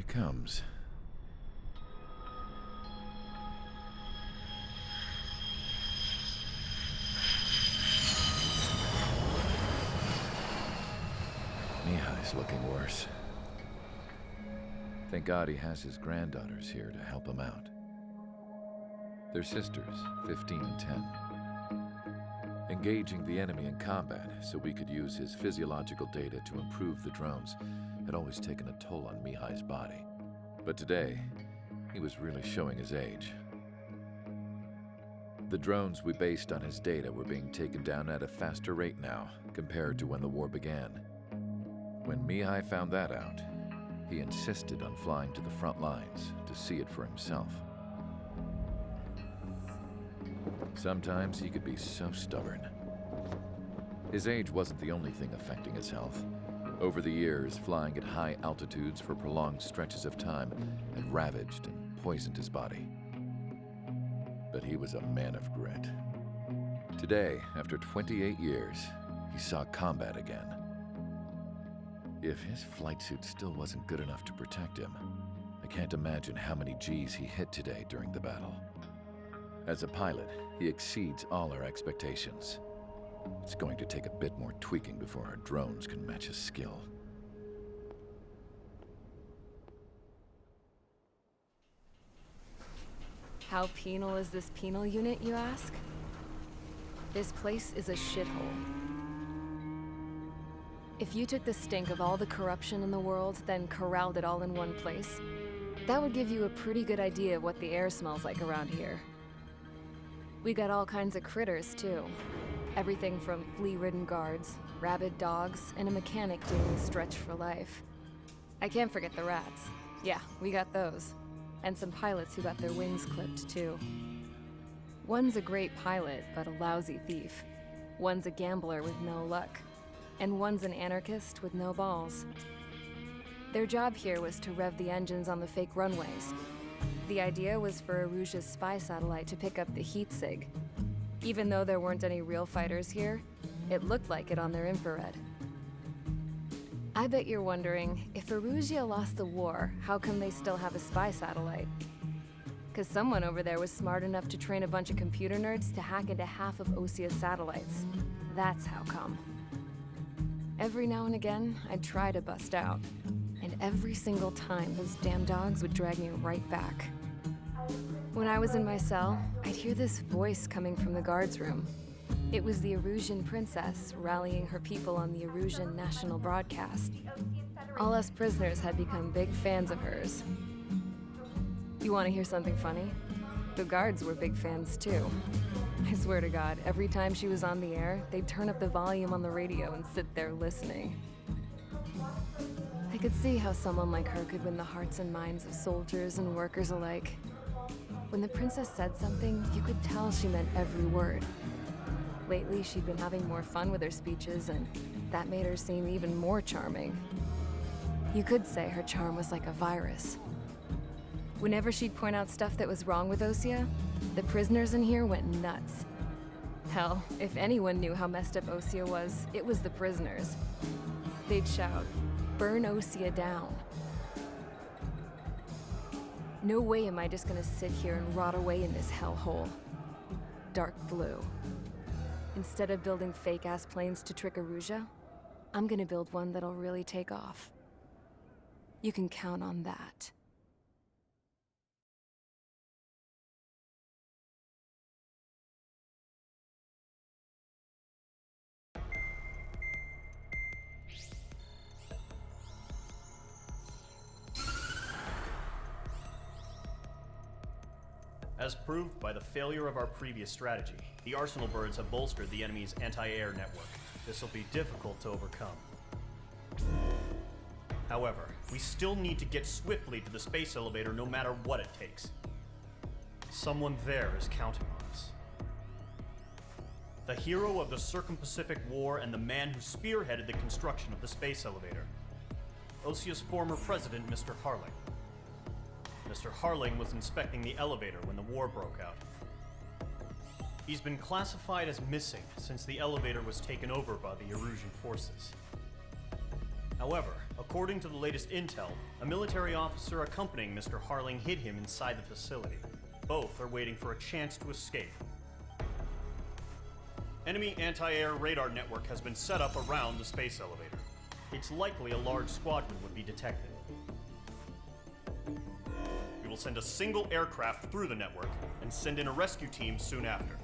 comes. Mihai's looking worse. Thank God he has his granddaughters here to help him out. They're sisters, 15 and 10. Engaging the enemy in combat so we could use his physiological data to improve the drones had always taken a toll on Mihai's body. But today, he was really showing his age. The drones we based on his data were being taken down at a faster rate now compared to when the war began. When Mihai found that out, he insisted on flying to the front lines to see it for himself. Sometimes he could be so stubborn. His age wasn't the only thing affecting his health. Over the years, flying at high altitudes for prolonged stretches of time had ravaged and poisoned his body. But he was a man of grit. Today, after 28 years, he saw combat again. If his flight suit still wasn't good enough to protect him, I can't imagine how many Gs he hit today during the battle. As a pilot, he exceeds all our expectations. It's going to take a bit more tweaking before our drones can match his skill. How penal is this penal unit, you ask? This place is a shithole. If you took the stink of all the corruption in the world, then corralled it all in one place, that would give you a pretty good idea of what the air smells like around here. We got all kinds of critters, too. Everything from flea-ridden guards, rabid dogs, and a mechanic doing the stretch for life. I can't forget the rats. Yeah, we got those. And some pilots who got their wings clipped, too. One's a great pilot, but a lousy thief. One's a gambler with no luck. And one's an anarchist with no balls. Their job here was to rev the engines on the fake runways. The idea was for Aruja's spy satellite to pick up the heat sig. Even though there weren't any real fighters here, it looked like it on their infrared. I bet you're wondering, if Aruja lost the war, how come they still have a spy satellite? Because someone over there was smart enough to train a bunch of computer nerds to hack into half of Osia's satellites. That's how come. Every now and again, I'd try to bust out. And every single time, those damn dogs would drag me right back. When I was in my cell, I'd hear this voice coming from the guards room. It was the Erusian princess rallying her people on the Erusian national broadcast. All us prisoners had become big fans of hers. You want to hear something funny? The guards were big fans too. I swear to God, every time she was on the air, they'd turn up the volume on the radio and sit there listening. I could see how someone like her could win the hearts and minds of soldiers and workers alike. When the princess said something, you could tell she meant every word. Lately, she'd been having more fun with her speeches, and that made her seem even more charming. You could say her charm was like a virus. Whenever she'd point out stuff that was wrong with Osia, the prisoners in here went nuts. Hell, if anyone knew how messed up Osia was, it was the prisoners. They'd shout, "Burn Osia down." No way am I just gonna sit here and rot away in this hellhole. Dark blue. Instead of building fake-ass planes to trick Aruja, I'm gonna build one that'll really take off. You can count on that. As proved by the failure of our previous strategy, the Arsenal birds have bolstered the enemy's anti-air network. This will be difficult to overcome. However, we still need to get swiftly to the space elevator no matter what it takes. Someone there is counting on us. The hero of the Circum-Pacific War and the man who spearheaded the construction of the space elevator. Osia's former president, Mr. Harling. Mr. Harling was inspecting the elevator when the war broke out. He's been classified as missing since the elevator was taken over by the Erusian forces. However, According to the latest intel, a military officer accompanying Mr. Harling hid him inside the facility. Both are waiting for a chance to escape. Enemy anti-air radar network has been set up around the space elevator. It's likely a large squadron would be detected. We will send a single aircraft through the network and send in a rescue team soon after.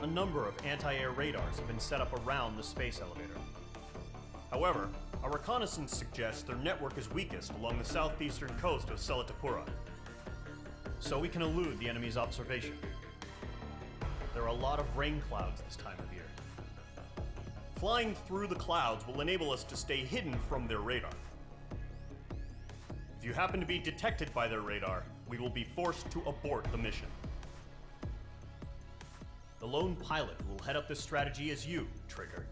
A number of anti-air radars have been set up around the space elevator. However, our reconnaissance suggests their network is weakest along the southeastern coast of Selatapura, so we can elude the enemy's observation. There are a lot of rain clouds this time of year. Flying through the clouds will enable us to stay hidden from their radar. If you happen to be detected by their radar, we will be forced to abort the mission. The lone pilot who will head up this strategy is you, Trigger.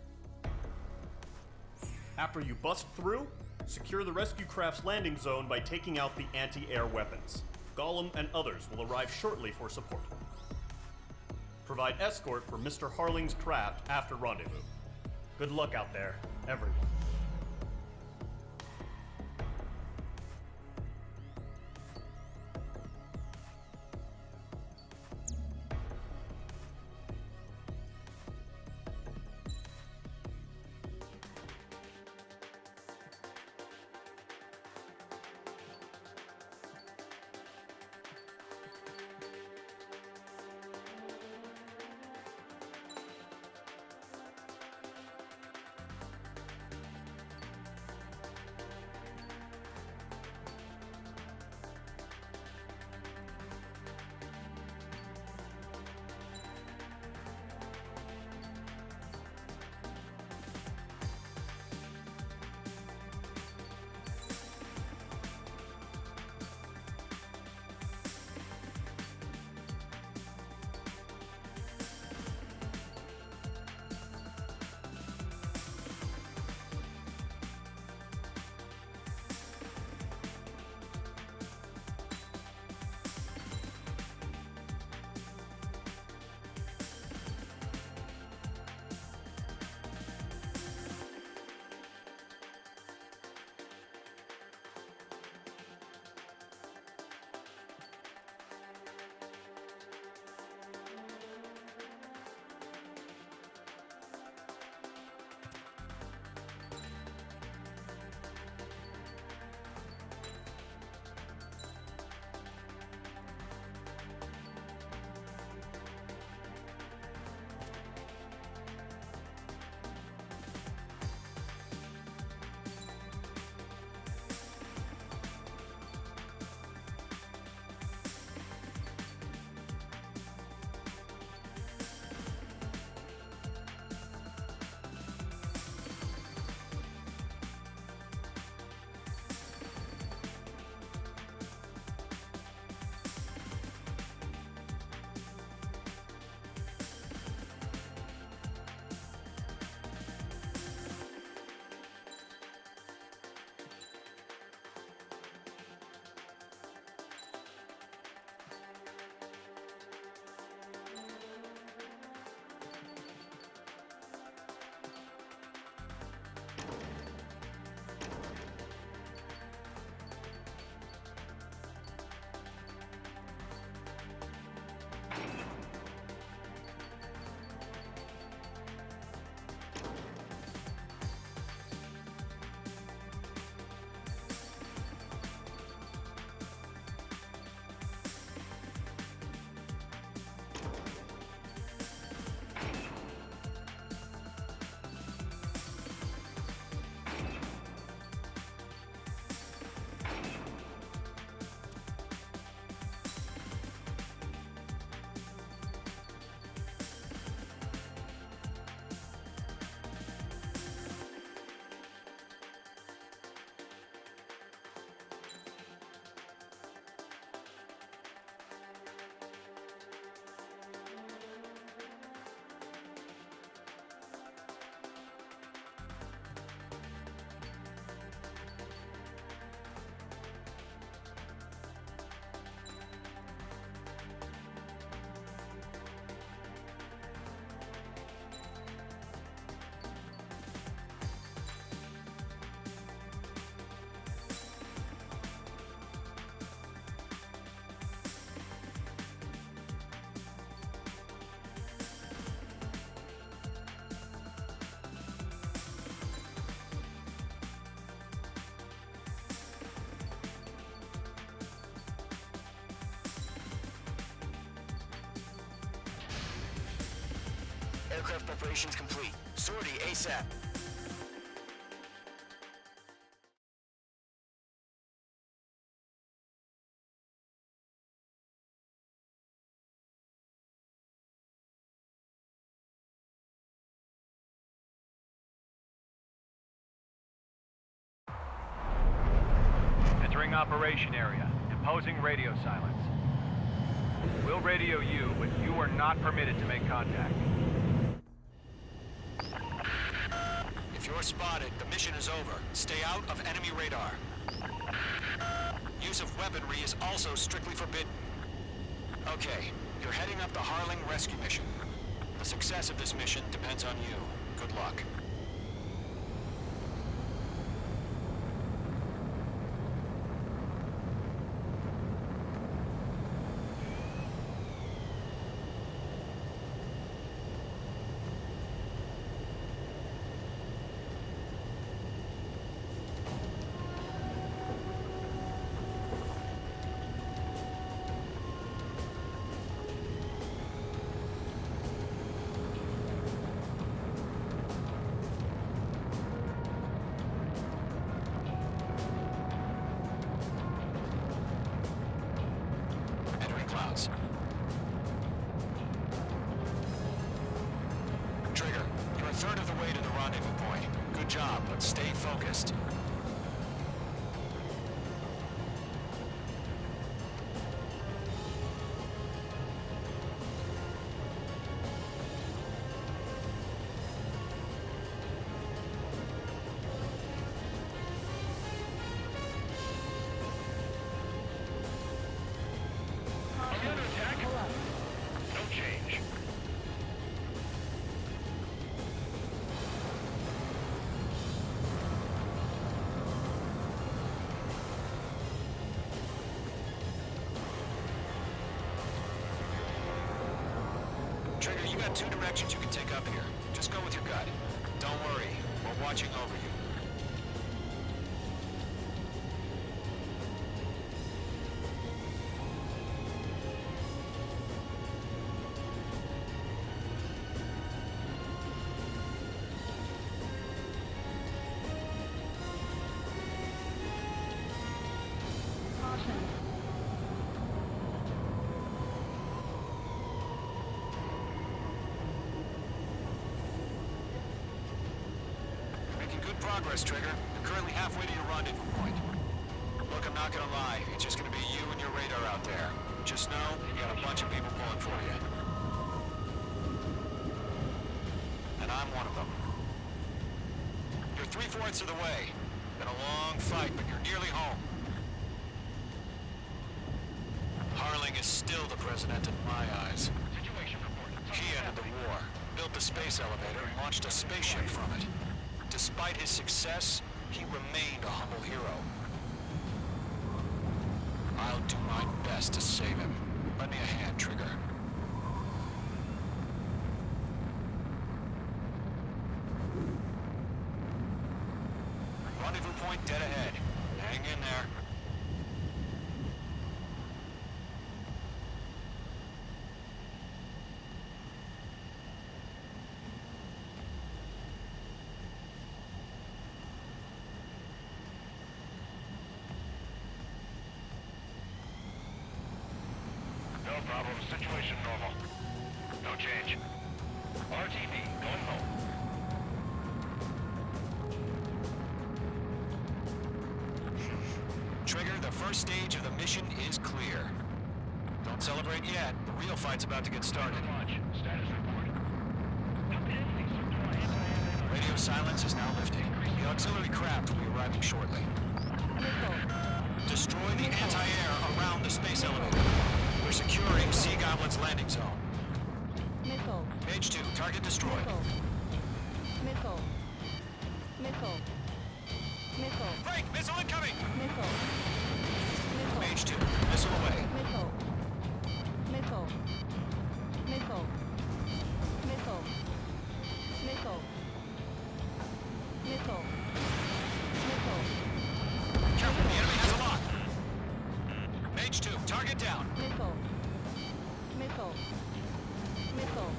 After you bust through, secure the rescue craft's landing zone by taking out the anti-air weapons. Gollum and others will arrive shortly for support. Provide escort for Mr. Harling's craft after rendezvous. Good luck out there, everyone. Aircraft preparations complete. Sortie ASAP. Entering operation area. Imposing radio silence. We'll radio you, but you are not permitted to make contact. If you're spotted, the mission is over. Stay out of enemy radar. Use of weaponry is also strictly forbidden. Okay, you're heading up the Harling rescue mission. The success of this mission depends on you. Good luck. Trigger, you're a third of the way to the rendezvous point. Good job, but stay focused. Under attack? No change. Trigger, you got two directions you can take up here. Just go with your gut. Don't worry, we're watching over you. Making good progress, Trigger. You're currently halfway to your rendezvous point. Look, I'm not gonna lie. It's just gonna be you and your radar out there. Just know, you got a bunch of people pulling for you. And I'm one of them. You're 3/4 of the way. Been a long fight, but you're nearly home. Harling is still the president in my eyes. Situation report. He ended the war, built the space elevator, and launched a spaceship from it. Despite his success, he remained a humble hero. I'll do my best to save him. Lend me a hand, Trigger. Rendezvous point dead ahead. Hang in there. No problem. Situation normal. No change. RTB, going home. Trigger, the first stage of the mission is clear. Don't celebrate yet. The real fight's about to get started. Launch. Status report. Radio silence is now lifting. The auxiliary craft will be arriving shortly. Destroy the anti-air around the space elevator. We're securing Sea Goblin's landing zone. Missile. Page 2, target destroyed. Missile. Missile. Missile. Break! Missile incoming! Missile. Missile. Page 2, missile away. Missile. Missile. Missile. Missile. Missile. Missile. Missile. Careful, the enemy has a lock. Page 2, target down. Missile. Missile. Missile.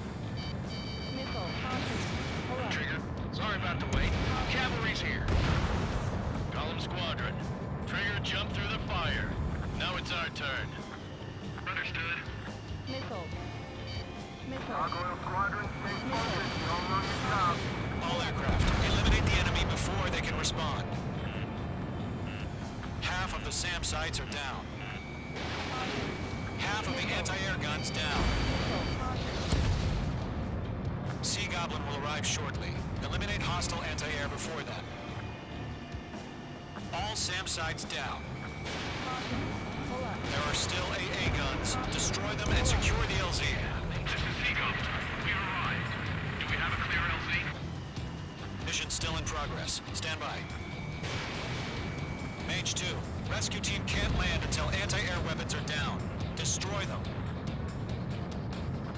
Missile. All aircraft, eliminate the enemy before they can respond. Half of the SAM sites are down. Half of the anti-air guns down. Sea Goblin will arrive shortly. Eliminate hostile anti-air before that. All SAM sites down. There are still AA guns. Destroy them and secure the LZ. This is Sea Goblin. We arrived. Do we have a clear LZ? Mission still in progress. Stand by. Mage 2, rescue team can't land until anti-air weapons are down. Destroy them.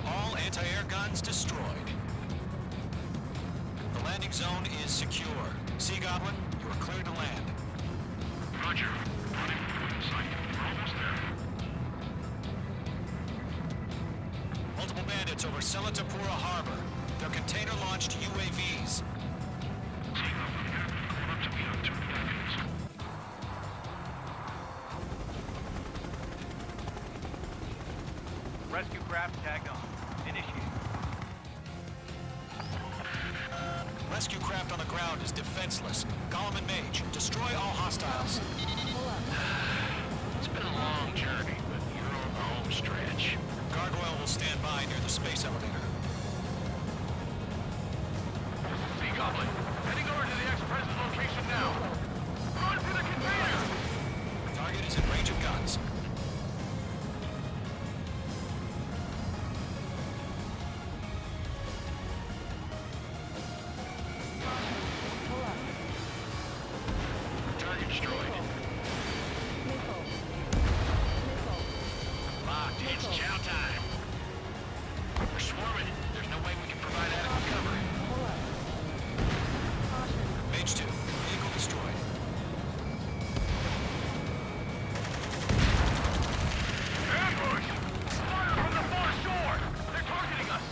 All anti-air guns destroyed. The landing zone is secure. Sea Goblin, you are cleared to land. Roger. Running point in sight. We're almost there. Multiple bandits over Selatapura Harbor. They're container-launched UAVs. Sea Goblin here. Going up till we have 2 seconds. Rescue craft tagged on. Initiate. Rescue craft on the ground is defenseless. Gollum and Mage, destroy all hostiles. It's been a long journey, but you're on the home stretch. Gargoyle will stand by near the space elevator. Sea Goblin, heading over to the ex-president's location now. Run for the container! Target is in range of guns. Target destroyed. Locked. It's chow time. We're swarming. There's no way we can provide adequate cover. Mage 2, vehicle destroyed. Ambush! Fire from the far shore! They're targeting us!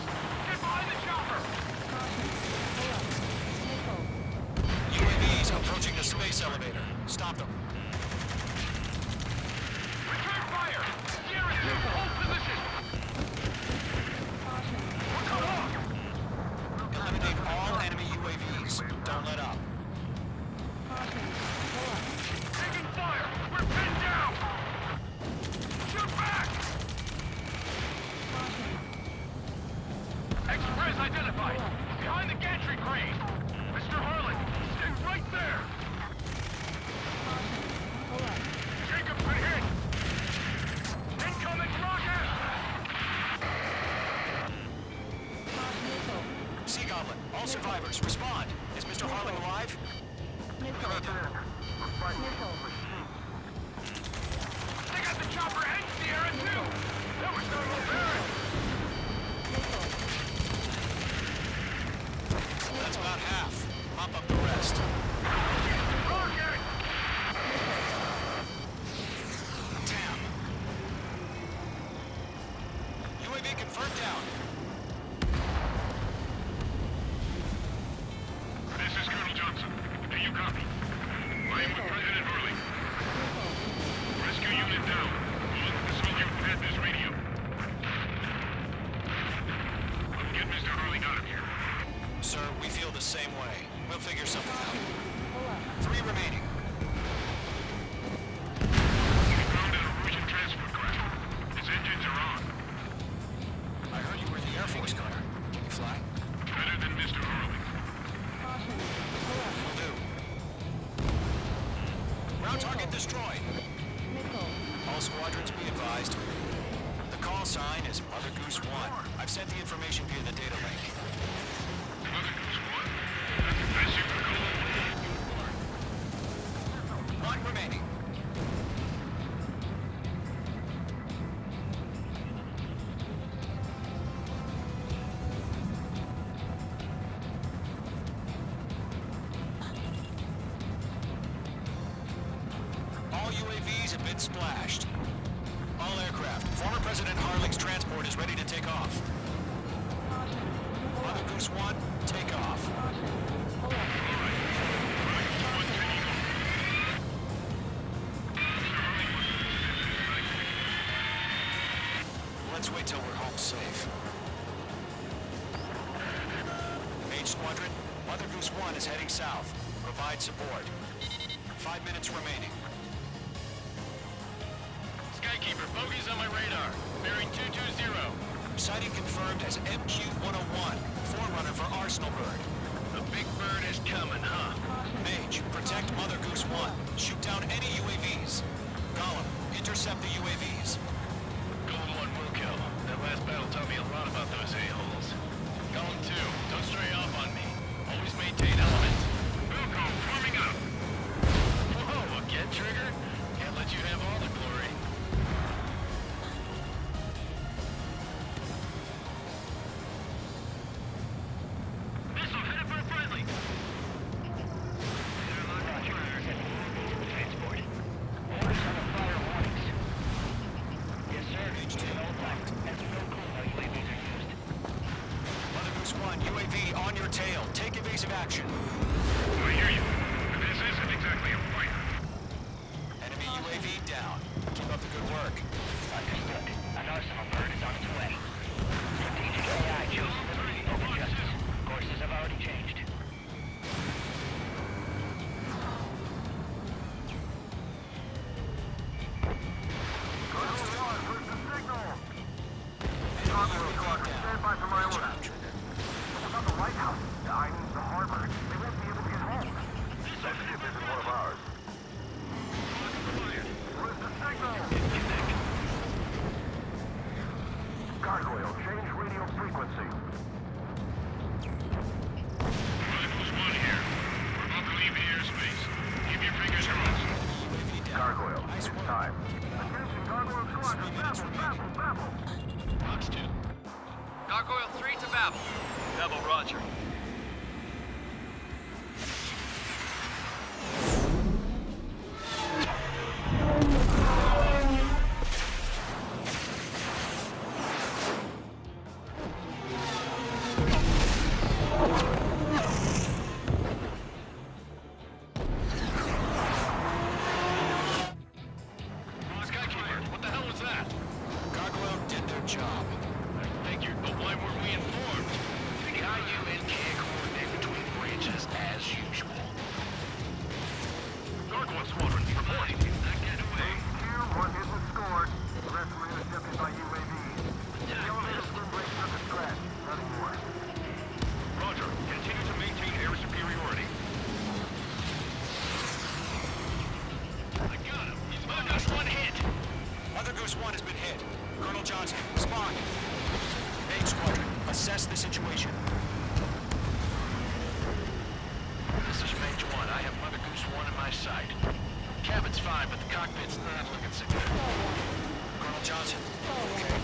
Get behind the chopper! UAVs approaching the space elevator. Stop them. Return fire! Garrison, hold position! We're cut off! Eliminate all enemy UAVs. Don't let up. Taking fire! We're pinned down! Shoot back! Express identified! Behind the gantry crane! Mr. Harlan, stay right there! Jacob's been hit! Incoming rocket! Sea Goblin, all survivors, respond. Is Mr. Harlan alive? They got the chopper and Sierra too! That was no Barrett! That's about half. Mop up the rest. Rocket! Damn. UAV confirmed down. This is Colonel Johnson. Do you copy? I am with President Hurley. Rescue unit down. We'll consult you at this radio. Get Mr. Hurley out of here. Sir, we feel the same way. We'll figure something out. 3 remaining. We found an Norwegian transport craft. Its engines are on. I heard you were in the Air Force, Connor. Can you fly? Better than Mr. Hurley. Will do. Ground target destroyed. All squadrons be advised. The call sign is Mother Goose 1. I've sent the information via the data link. Mother Goose 1? That's super cool. 1 remaining. All UAVs have been splashed. All aircraft. Former President Harling's transport is ready to take off. Mother Goose 1, take off. Let's wait till we're home safe. Goose 1 is heading south. Provide support. 5 minutes remaining. Skykeeper, bogeys on my radar. Bearing 220. Sighting confirmed as MQ-101, forerunner for Arsenal Bird. The big bird is coming, huh? Mage, protect Mother Goose 1. Shoot down any UAVs. Gollum, intercept the UAVs. Gold 1 will kill. That last battle taught me a lot about those a-holes. Gollum 2, don't stray off on me. Always maintain element. Wilco, forming up. Whoa, again, Trigger? Can't let you have all the glory. Missile headed for a friendly. Transport. Orders on the fire warnings. Yes, sir. Has no clue how UAVs are used. Mother Goose 1, UAV on your tail. Take evasive action. I hear you. This isn't exactly a fight. Enemy UAV down. Keep up the good work. Understood. An Arsenal bird is on its way. Strategic AI chosen to lead over justice. Courses have already changed. Gargoyle, change radio frequency. Rifles 1 here. We're about to leave the airspace. Keep your fingers crossed. Gargoyle, it's time. Attention, Gargoyle Squadron, babble. Box 2. Gargoyle 3 to Babel. Babel, roger. Skykeeper, what the hell was that? Gargoyle did their job. I figured, but why weren't we informed? The IU and can't coordinate between branches as usual. Gargoyle Squadron, reporting. Not getting away. One isn't scored. The rest were intercepted by UAVs. The elevator boom breaks circuit crash. Nothing more. Roger. Continue to maintain air superiority. I got him. He's Mother Goose 1 hit. Mother Goose 1 has been hit. Colonel Johnson, respond. Mage Squadron, assess the situation. This is Mage 1. I have Mother Goose 1 in my sight. Cabin's fine, but the cockpit's not looking so good. Colonel Johnson, okay.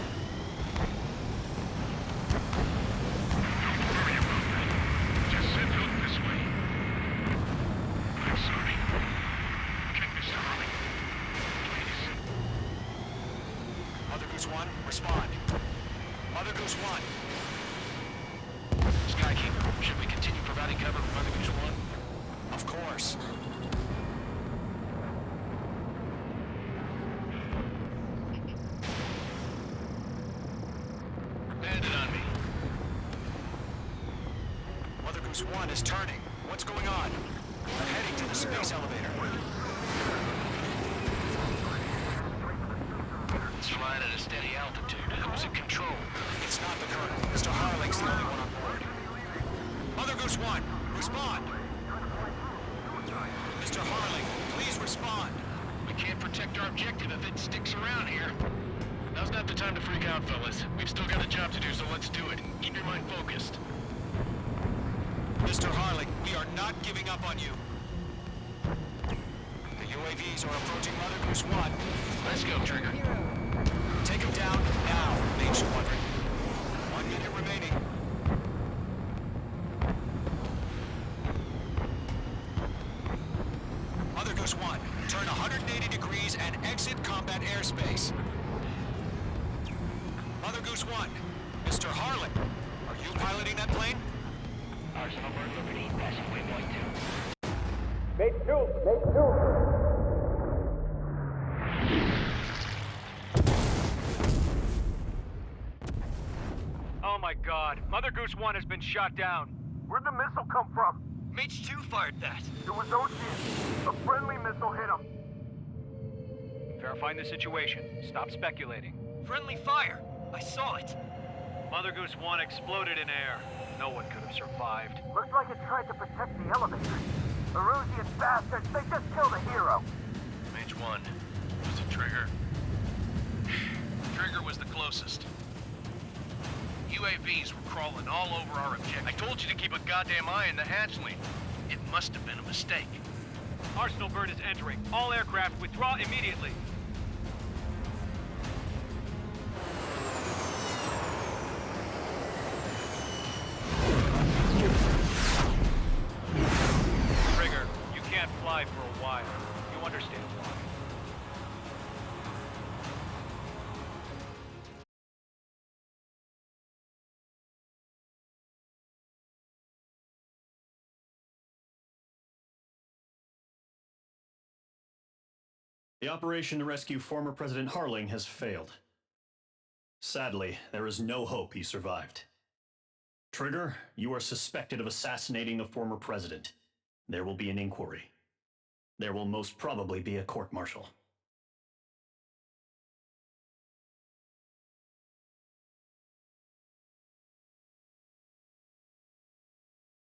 Don't worry about that. Just send help this way. I'm sorry. Get Mr. Harley. Please. Mother Goose 1, respond. Mother Goose 1. Skykeeper, should we continue providing cover for Mother Goose 1? Of course. Landed on me. Mother Goose 1 is turning. What's going on? We're heading to the space elevator. It's flying at a steady altitude. Who's in control? It's not the Colonel. Mr. Harling's the only one on board. Mother Goose 1, respond. Mr. Harling, please respond. We can't protect our objective if it sticks around here. Now's not the time to freak out, fellas. We've still got a job to do, so let's do it. Keep your mind focused. Mr. Harling, we are not giving up on you. The UAVs are approaching Mother Goose 1. Let's go, Trigger. Take him down now, Mage Squadron. 1 minute remaining. Mother Goose 1, turn 180 degrees and exit combat airspace. Mother Goose 1, Mr. Harlan, are you piloting that plane? Arsenal Bird Liberty, passing waypoint 2. Oh my god. Mother Goose 1 has been shot down. Where'd the missile come from? Mage 2 fired that. It was OG. A friendly missile hit him. Verifying the situation. Stop speculating. Friendly fire. I saw it. Mother Goose 1 exploded in air. No one could have survived. Looks like it tried to protect the elevator. Erusian bastards, they just killed a hero. Mage 1. Was it Trigger? Trigger was the closest. UAVs were crawling all over our objective. I told you to keep a goddamn eye on the hatchling. It must have been a mistake. Arsenal bird is entering. All aircraft withdraw immediately. Trigger, you can't fly for a while. You understand why. The operation to rescue former President Harling has failed. Sadly, there is no hope he survived. Trigger, you are suspected of assassinating a former president. There will be an inquiry. There will most probably be a court-martial.